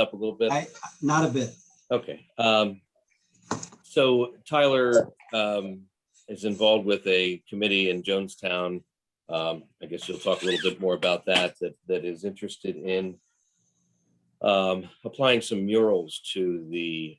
up a little bit? Not a bit. Okay. So Tyler is involved with a committee in Jonestown. I guess you'll talk a little bit more about that is interested in applying some murals to the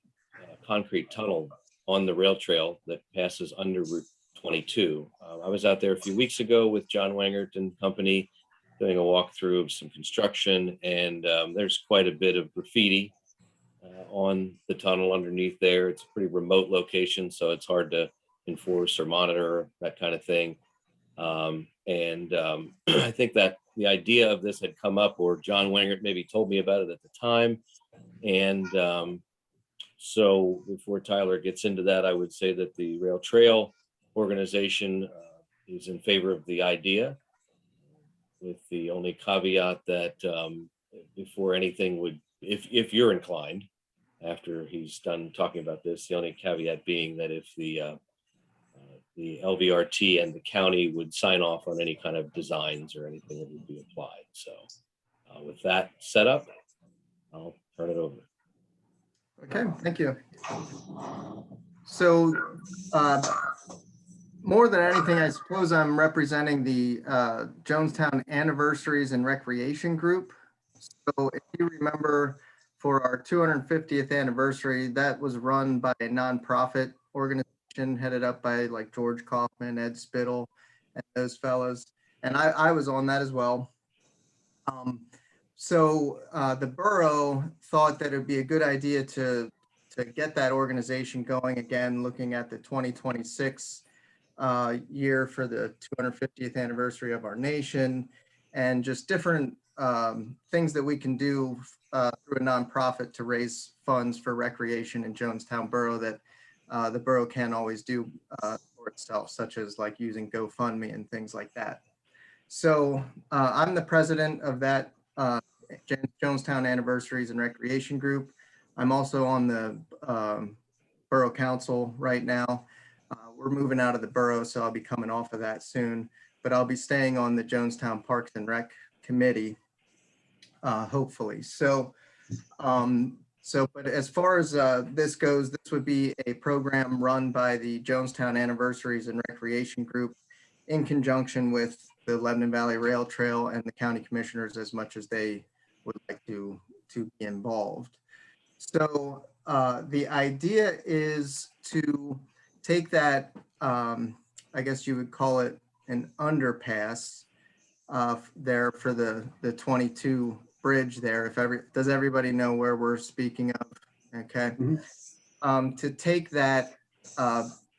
concrete tunnel on the rail trail that passes under Route 22. I was out there a few weeks ago with John Wangert and company doing a walkthrough of some construction, and there's quite a bit of graffiti on the tunnel underneath there. It's a pretty remote location, so it's hard to enforce or monitor, that kind of thing. I think that the idea of this had come up, or John Wangert maybe told me about it at the time. And so before Tyler gets into that, I would say that the Rail Trail organization is in favor of the idea, with the only caveat that before anything would, if you're inclined, after he's done talking about this, the only caveat being that if the LVRT and the county would sign off on any kind of designs or anything that would be applied. So with that set up, I'll turn it over. Okay, thank you. So more than anything, I suppose I'm representing the Jonestown Anniversaries and Recreation Group. So if you remember, for our 250th anniversary, that was run by a nonprofit organization headed up by like George Kaufman, Ed Spittle, and those fellows. And I was on that as well. So the borough thought that it would be a good idea to get that organization going again, looking at the 2026 year for the 250th anniversary of our nation, and just different things that we can do through a nonprofit to raise funds for recreation in Jonestown Borough that the borough can't always do for itself, such as like using GoFundMe and things like that. So I'm the president of that Jonestown Anniversaries and Recreation Group. I'm also on the Borough Council right now. We're moving out of the borough, so I'll be coming off of that soon, but I'll be staying on the Jonestown Parks and Rec Committee, hopefully. So, but as far as this goes, this would be a program run by the Jonestown Anniversaries and Recreation Group in conjunction with the Lebanon Valley Rail Trail and the county commissioners, as much as they would like to be involved. So the idea is to take that, I guess you would call it an underpass there for the 22 bridge there. Does everybody know where we're speaking of? Okay. Mm-hmm. To take that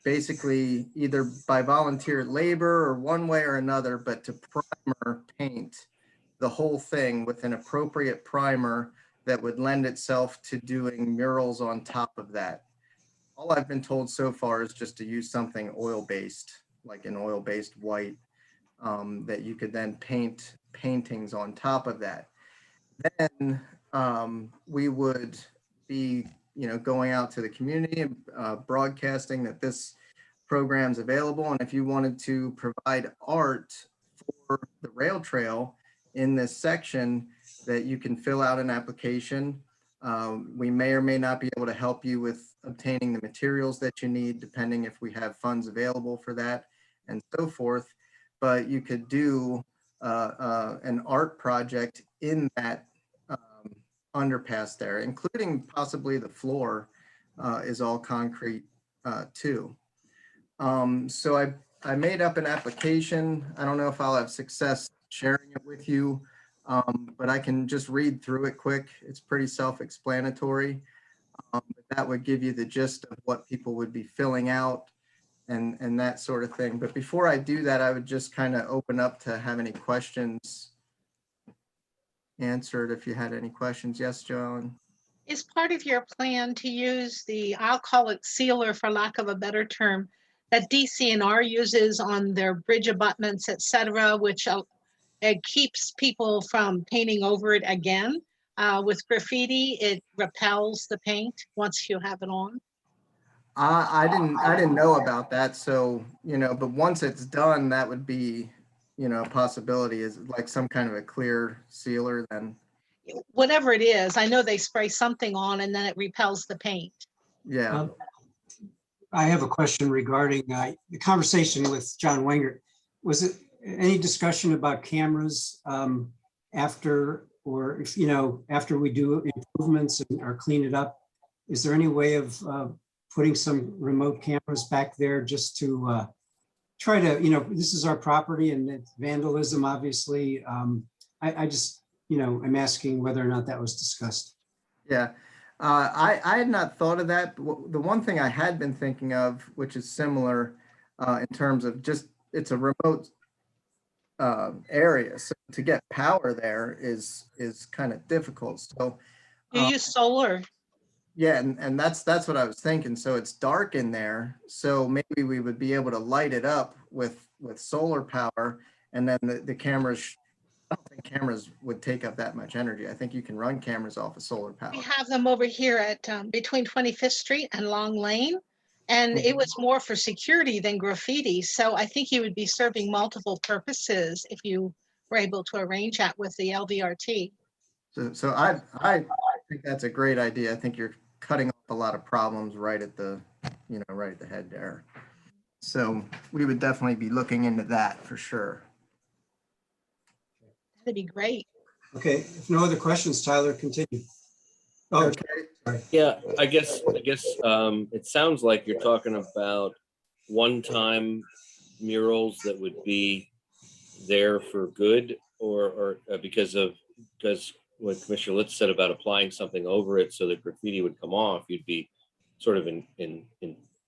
basically either by volunteer labor or one way or another, but to primer paint the whole thing with an appropriate primer that would lend itself to doing murals on top of that. All I've been told so far is just to use something oil-based, like an oil-based white, that you could then paint paintings on top of that. Then we would be, going out to the community and broadcasting that this program's available. And if you wanted to provide art for the rail trail in this section, that you can fill out an application. We may or may not be able to help you with obtaining the materials that you need, depending if we have funds available for that and so forth. But you could do an art project in that underpass there, including possibly the floor is all concrete too. So I made up an application. I don't know if I'll have success sharing it with you, but I can just read through it quick. It's pretty self-explanatory. But that would give you the gist of what people would be filling out and that sort of thing. But before I do that, I would just kind of open up to have any questions answered if you had any questions. Yes, Joan? Is part of your plan to use the, I'll call it sealer for lack of a better term, that DCNR uses on their bridge abutments, et cetera, which it keeps people from painting over it again? With graffiti, it repels the paint once you have it on. I didn't know about that. So, but once it's done, that would be, a possibility, is like some kind of a clear sealer then. whatever it is, I know they spray something on and then it repels the paint. Yeah. I have a question regarding the conversation with John Wengert. Was it any discussion about cameras after, or if, after we do improvements or clean it up? Is there any way of putting some remote cameras back there just to try to, this is our property and it's vandalism, obviously. I just, I'm asking whether or not that was discussed. Yeah. I had not thought of that. The one thing I had been thinking of, which is similar in terms of just, it's a remote area. So to get power there is kind of difficult. So You use solar. yeah, and that's what I was thinking. So it's dark in there. So maybe we would be able to light it up with solar power, and then the cameras. I don't think cameras would take up that much energy. I think you can run cameras off of solar power. We have them over here at between 25th Street and Long Lane. And it was more for security than graffiti. So I think you would be serving multiple purposes if you were able to arrange that with the LVRT. So I think that's a great idea. I think you're cutting off a lot of problems right at the, right at the head there. So we would definitely be looking into that for sure. That'd be great. Okay, if no other questions, Tyler, continue. Oh, Okay. sorry. Yeah, I guess it sounds like you're talking about one-time murals that would be there for good, or because what Commissioner Litz said about applying something over it so that graffiti would come off, you'd be sort of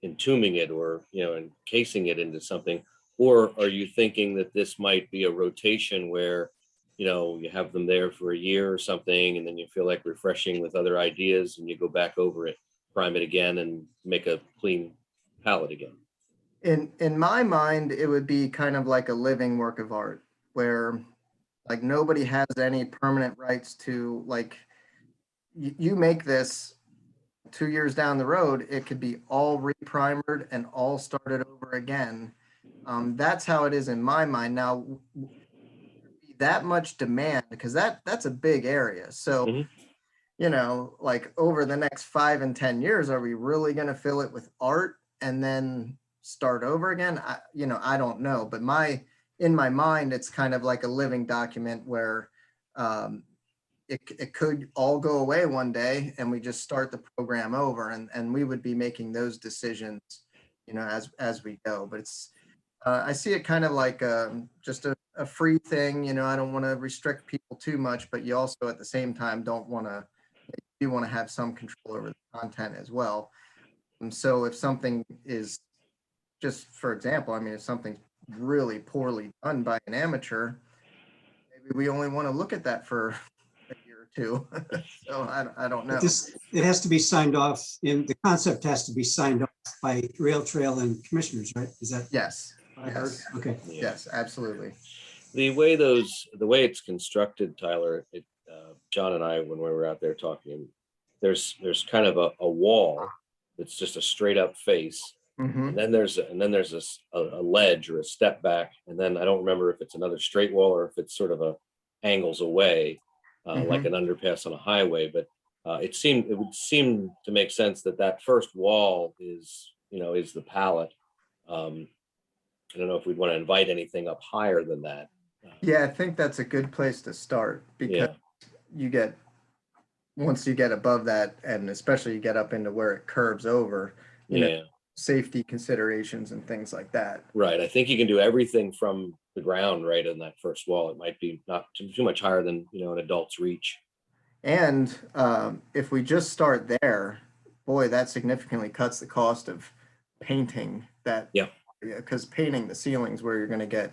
entombing it, or encasing it into something. Or are you thinking that this might be a rotation where you have them there for a year or something, and then you feel like refreshing with other ideas, and you go back over it, prime it again, and make a clean palette again? In my mind, it would be kind of like a living work of art where like nobody has any permanent rights to, like, you make this 2 years down the road, it could be all reprimered and all started over again. That's how it is in my mind. Now, that much demand, because that's a big area. So, like over the next 5 and 10 years, are we really going to fill it with art and then start over again? I don't know. But in my mind, it's kind of like a living document where it could all go away one day and we just start the program over, and we would be making those decisions, as we go. But it's, I see it kind of like just a free thing. I don't want to restrict people too much, but you also at the same time you want to have some control over the content as well. And so if something is, just for example, if something's really poorly done by an amateur, maybe we only want to look at that for a year or two. So I don't know. It has to be signed off, the concept has to be signed off by Rail Trail and commissioners, right? Is that? Yes. what I heard? Yes. Okay. Yeah. Yes, absolutely. The way it's constructed, Tyler, John and I, when we were out there talking, there's kind of a wall that's just a straight up face. Mhm. And then there's a ledge or a step back. And then I don't remember if it's another straight wall or if it's sort of angles away, like an underpass on a highway. But it would seem to make sense that first wall is the palette. I don't know if we'd want to invite anything up higher than that. Yeah, I think that's a good place to start, because once you get above that, and especially you get up into where it curves over, safety considerations and things like that. Right. I think you can do everything from the ground right in that first wall. It might be not too much higher than an adult's reach. And if we just start there, boy, that significantly cuts the cost of painting that. Yeah. Because painting the ceilings where you're going to get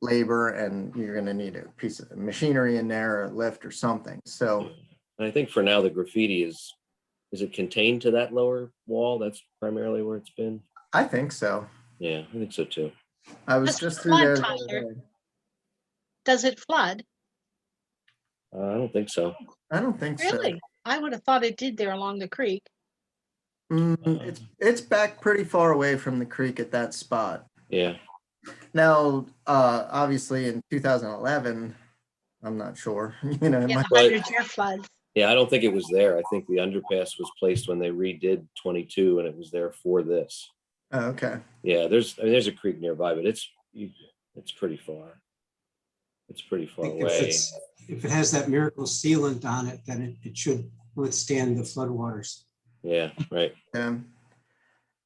labor and you're going to need a piece of machinery in there, or a lift or something. So, and I think for now the graffiti is it contained to that lower wall? That's primarily where it's been. I think so. Yeah, I think so too. I was Does it just through there. flood, the other Tyler? day. Does it flood? I don't think so. I don't think so. Really? I would have thought it did there along the creek. It's back pretty far away from the creek at that spot. Yeah. Now, obviously in 2011, I'm not sure. You know, it In might, the Right. 100-year floods. Yeah, I don't think it was there. I think the underpass was placed when they redid 22 and it was there for this. oh, okay. Yeah, there's a creek nearby, but it's pretty far. It's pretty I far think away. if it has that miracle sealant on it, then it should withstand the floodwaters. Yeah, right.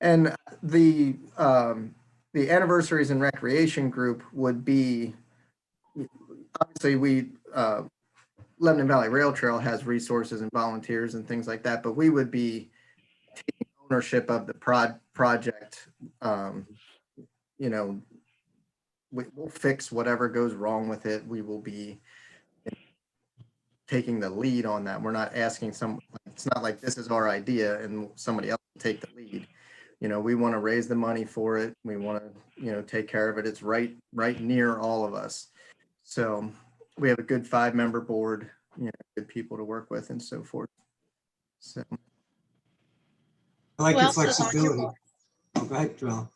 And the anniversaries and recreation group would be, obviously Lebanon Valley Rail Trail has resources and volunteers and things like that, but we would be taking ownership of the project. You know, we'll fix whatever goes wrong with it. We will be taking the lead on that. We're not asking it's not like this is our idea and somebody else will take the lead. You know, we want to raise the money for it. We want to, take care of it. It's right near all of us. So we have a good 5-member board, good people to work with and so forth. So I like Who your else is on your flexibility. board? Oh, go ahead, Joel.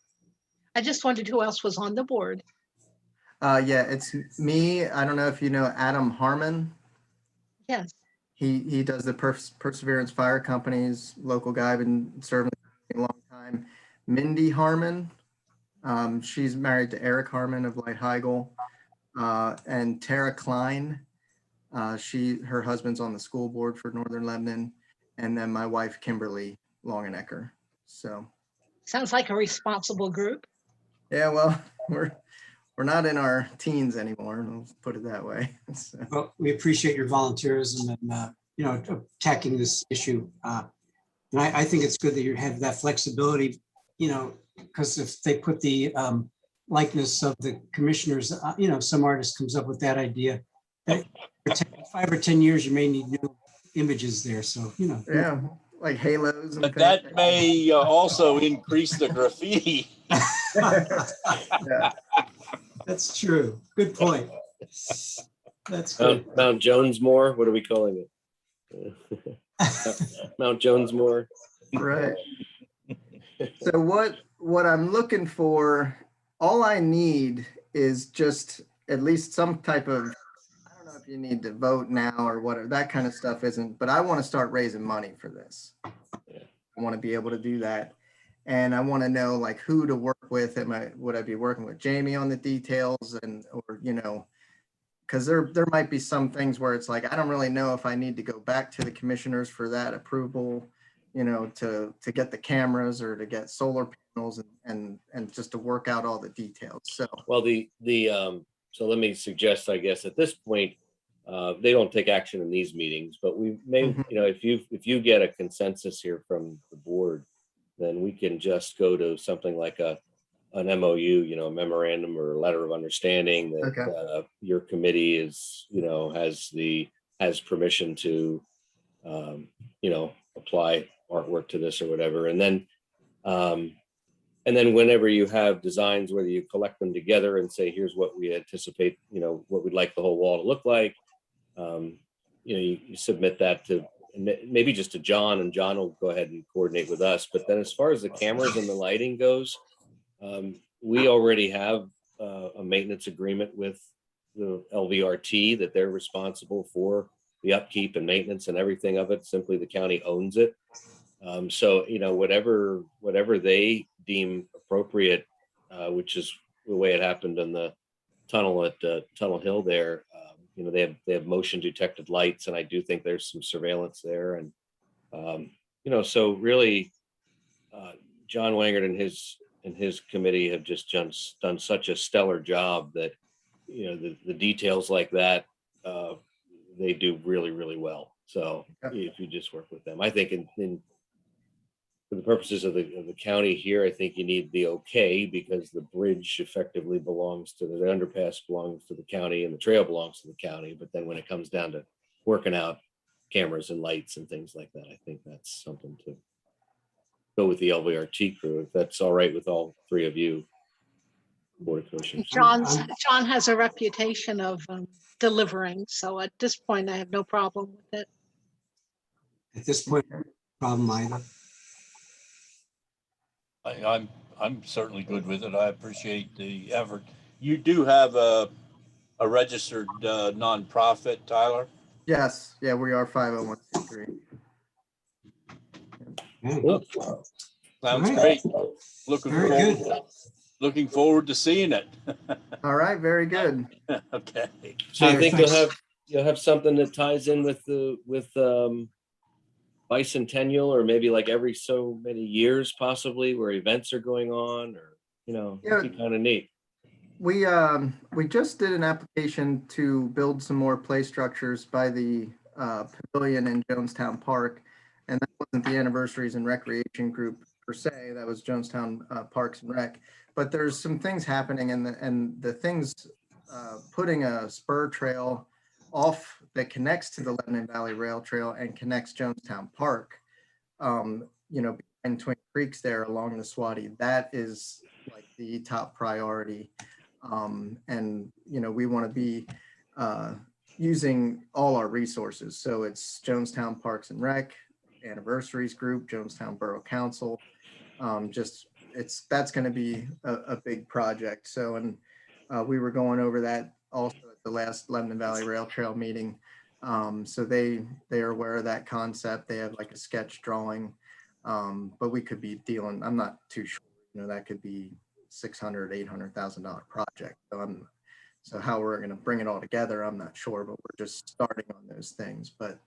I just wondered who else was on the board. yeah, it's me. I don't know if you know Adam Harmon. Yes. He does the Perseverance Fire Company's local guy, been serving a long time. Mindy Harmon, she's married to Eric Harmon of Light Heigl, and Tara Klein. Her husband's on the school board for Northern Lebanon, and then my wife Kimberly Longenecker. So Sounds like a responsible group. yeah, well, we're not in our teens anymore. Let's put it that way. So. Well, we appreciate your volunteerism and, attacking this issue. And I think it's good that you have that flexibility, because if they put the likeness of the commissioners, some artist comes up with that idea. That 5 or 10 years, you may need new images there. So, Yeah, like halos. And But that may also increase the graffiti. Yeah. That's true. Good point. That's good. Mount Jonesmore. What are we calling it? Mount Jonesmore. Right. So what I'm looking for, all I need is just at least some type of, I don't know if you need to vote now or whatever, that kind of stuff isn't, but I want to start raising money for this. Yeah. I want to be able to do that. And I want to know like who to work with. Would I be working with Jamie on the details or because there might be some things where it's like, I don't really know if I need to go back to the commissioners for that approval, to get the cameras or to get solar panels and just to work out all the details. So, Well, so let me suggest, I guess, at this point, they don't take action in these meetings, but we may, if you get a consensus here from the board, then we can just go to something like an MOU, a memorandum or a letter of understanding that Okay. Your committee has permission to, apply artwork to this or whatever. And then whenever you have designs, whether you collect them together and say, here's what we anticipate, what we'd like the whole wall to look like, you submit that to maybe just to John, and John will go ahead and coordinate with us. But then as far as the cameras and the lighting goes, we already have a maintenance agreement with the LVRT that they're responsible for the upkeep and maintenance and everything of it. Simply the county owns it. So, whatever they deem appropriate, which is the way it happened in the tunnel at Tunnel Hill there, they have motion detected lights, and I do think there's some surveillance there. And, so really, John Wangert and his committee have just done such a stellar job that, the details like that, they do really, really well. So if you just work with them, I think for the purposes of the county here, I think you need the okay, because the bridge effectively belongs to the underpass belongs to the county and the trail belongs to the county. But then when it comes down to working out cameras and lights and things like that, I think that's something to go with the LVRT crew, if that's all right with all three of you, Board of Commissioners. John has a reputation of delivering, so at this point, I have no problem with it. At this point, problem either. I'm certainly good with it. I appreciate the effort. You do have a a registered nonprofit, Tyler? Yes, yeah, we are 501c3. Okay, Cool. Sounds Right. great. Looking very forward, good. looking forward to seeing it. All right, very good. Okay. So you Tyler, think thanks. you'll have something that ties in with bicentennial, or maybe like every so many years possibly, where events are going on, or, Yeah. it'd be kind of neat. We just did an application to build some more play structures by the pavilion in Jonestown Park. And that wasn't the Anniversaries and Recreation Group per se, that was Jonestown Parks and Rec. But there's some things happening, and the things putting a spur trail off that connects to the Lebanon Valley Rail Trail and connects Jonestown Park, behind Twin Creeks there along the Swati, that is like the top priority. And we want to be using all our resources. So it's Jonestown Parks and Rec, Anniversaries Group, Jonestown Borough Council. That's going to be a big project. So, and we were going over that also at the last Lebanon Valley Rail Trail meeting. So they are aware of that concept. They have like a sketch drawing, but we could be dealing, I'm not too sure, that could be $600,000, $800,000 project. So how we're going to bring it all together, I'm not sure, but we're just starting on those things. But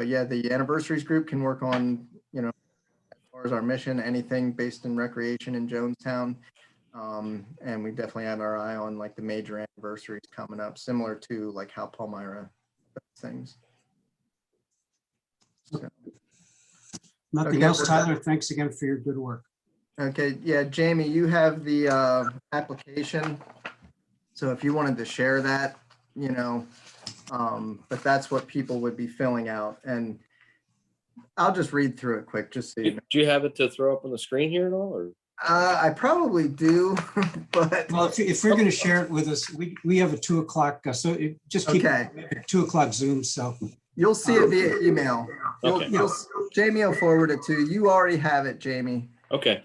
yeah, the Anniversaries Group can work on, as far as our mission, anything based in recreation in Jonestown. And we definitely have our eye on like the major anniversaries coming up, similar to like how Palmyra does things. So, Nothing Okay. else, Tyler. Thanks again for your good work. okay, yeah, Jamie, you have the application. So if you wanted to share that, but that's what people would be filling out. And I'll just read through it quick, just so you know. Do you have it to throw up on the screen here at all, or? I probably do, but Well, if you're going to share it with us, we have a 2 o'clock, so just keep okay, it 2 o'clock Zoom. So you'll see it via email. Okay. Jamie will forward it to you. You already have it, Jamie. Okay,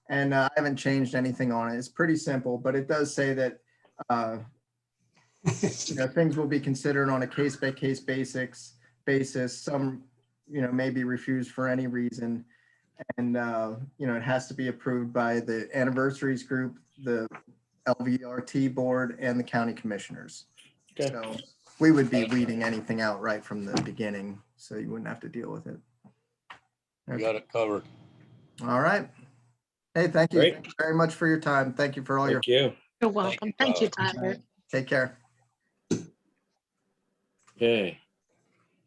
And I haven't changed anything on it. It's pretty simple, but it does say that things will be considered on a case-by-case basis. Some, may be refused for any reason. And, it has to be approved by the Anniversaries Group, the LVRT Board, and the county commissioners. Okay. So we would be weeding anything out right from the beginning, so you wouldn't have to deal with it. You got it covered. All right. Hey, thank you. Great. Thank you very much for your time. Thank you for all your, thank you. You're welcome. Thank you, Tyler. take care. Okay.